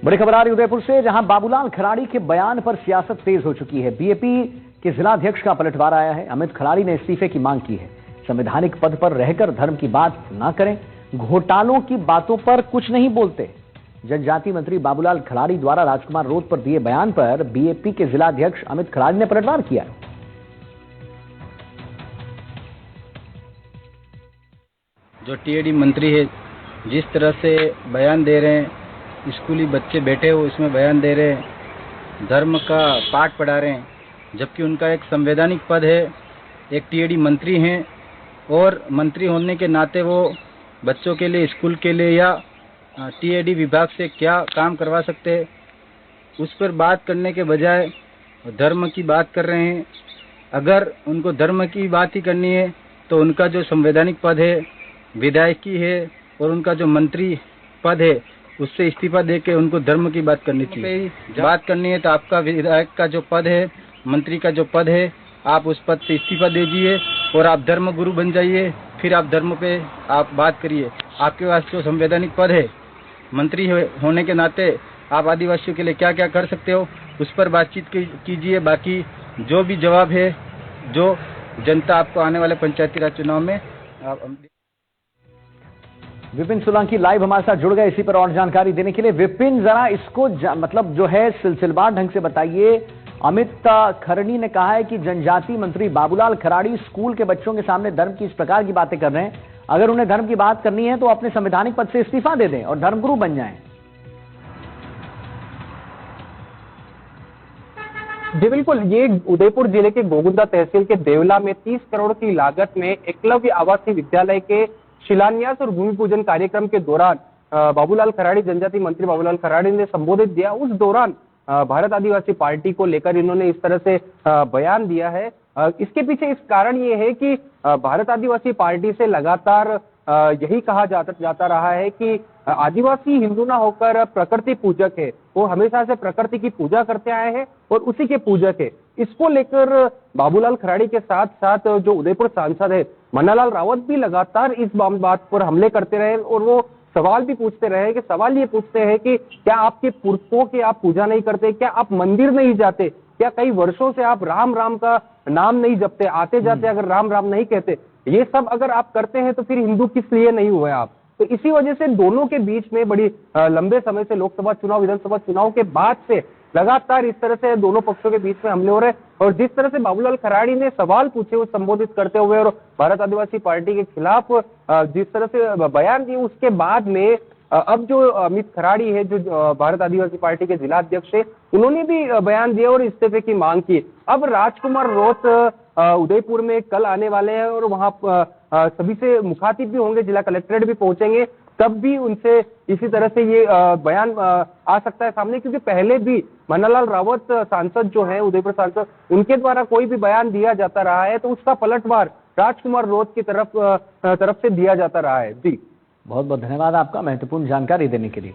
बड़ी खबर आ रही उदयपुर से, जहां बाबूलाल खराड़ी के बयान पर सियासत तेज हो चुकी है। बीएपी के जिलाध्यक्ष का पलटवार आया है। अमित खराड़ी ने इस्तीफे की मांग की है। संवैधानिक पद पर रहकर धर्म की बात ना करें, घोटालों की बातों पर कुछ नहीं बोलते। जनजाति मंत्री बाबूलाल खराड़ी द्वारा राजकुमार रोड पर दिए बयान पर बीएपी के जिलाध्यक्ष अमित खराड़ी ने पलटवार किया। जो टीएडी मंत्री है, जिस तरह से बयान दे रहे हैं, स्कूली बच्चे बैठे हो इसमें बयान दे रहे हैं, धर्म का पाठ पढ़ा रहे हैं, जबकि उनका एक संवैधानिक पद है, एक टीएडी मंत्री हैं और मंत्री होने के नाते वो बच्चों के लिए, स्कूल के लिए या टीएडी विभाग से क्या काम करवा सकते हैं, उस पर बात करने के बजाय धर्म की बात कर रहे हैं। अगर उनको धर्म की बात ही करनी है तो उनका जो संवैधानिक पद है, विधायकी है, और उनका जो मंत्री पद है उससे इस्तीफा देके उनको धर्म की बात करनी चाहिए। बात करनी है तो आपका विधायक का जो पद है, मंत्री का जो पद है, आप उस पद से इस्तीफा दीजिए और आप धर्म गुरु बन जाइए। फिर आप धर्म पे आप बात करिए। आपके पास जो संवैधानिक पद है, मंत्री होने के नाते आप आदिवासियों के लिए क्या क्या कर सकते हो, उस पर बातचीत कीजिए। बाकी जो भी जवाब है, जो जनता आपको आने वाले पंचायती राज चुनाव में विपिन सोलंकी लाइव हमारे साथ जुड़ गए इसी पर और जानकारी देने के लिए। विपिन, जरा इसको मतलब जो है सिलसिलेवार ढंग से बताइए। अमित खराड़ी ने कहा है कि जनजाति मंत्री बाबूलाल खराड़ी स्कूल के बच्चों के सामने धर्म की इस प्रकार की बातें कर रहे हैं। अगर उन्हें धर्म की बात करनी है तो अपने संवैधानिक पद से इस्तीफा दे दें और धर्मगुरु बन जाएं। जी बिल्कुल, ये उदयपुर जिले के गोगुंदा तहसील के देवला में 30 करोड़ की लागत में एकलव्य आवासीय विद्यालय के शिलान्यास और भूमि पूजन कार्यक्रम के दौरान बाबूलाल खराड़ी, जनजाति मंत्री बाबूलाल खराड़ी ने संबोधित दिया। उस दौरान भारत आदिवासी पार्टी को लेकर इन्होंने इस तरह से बयान दिया है। इसके पीछे इस कारण ये है कि भारत आदिवासी पार्टी से लगातार यही कहा जाता रहा है कि आदिवासी हिंदू ना होकर प्रकृति पूजक है। वो हमेशा से प्रकृति की पूजा करते आए हैं और उसी के पूजक है। इसको लेकर बाबूलाल खराड़ी के साथ साथ जो उदयपुर सांसद है मन्नालाल रावत भी लगातार इस बात पर हमले करते रहे और वो सवाल भी पूछते रहे। कि सवाल ये पूछते हैं कि क्या आपके पुरखों की आप पूजा नहीं करते, क्या आप मंदिर नहीं जाते, क्या कई वर्षों से आप राम राम का नाम नहीं जपते, आते जाते अगर राम राम नहीं कहते, ये सब अगर आप करते हैं तो फिर हिंदू किस लिए नहीं हुए आप। तो इसी वजह से दोनों के बीच में बड़ी लंबे समय से लोकसभा चुनाव, विधानसभा चुनाव के बाद से लगातार इस तरह से दोनों पक्षों के बीच में हमले हो रहे हैं। और जिस तरह से बाबूलाल खराड़ी ने सवाल पूछे वो संबोधित करते हुए और भारत आदिवासी पार्टी के खिलाफ जिस तरह से बयान दिए, उसके बाद में अब जो अमित खराड़ी है, जो भारत आदिवासी पार्टी के जिलाध्यक्ष है, उन्होंने भी बयान दिया और इस्तीफे की मांग की। अब राजकुमार रोत उदयपुर में कल आने वाले हैं और वहां सभी से मुखातिब भी होंगे, जिला कलेक्ट्रेट भी पहुंचेंगे, तब भी उनसे इसी तरह से ये बयान आ सकता है सामने। क्योंकि पहले भी मन्नालाल रावत सांसद जो है, उदयपुर सांसद, उनके द्वारा कोई भी बयान दिया जाता रहा है तो उसका पलटवार राजकुमार रोत की तरफ से दिया जाता रहा है। जी, बहुत बहुत धन्यवाद आपका महत्वपूर्ण जानकारी देने के लिए।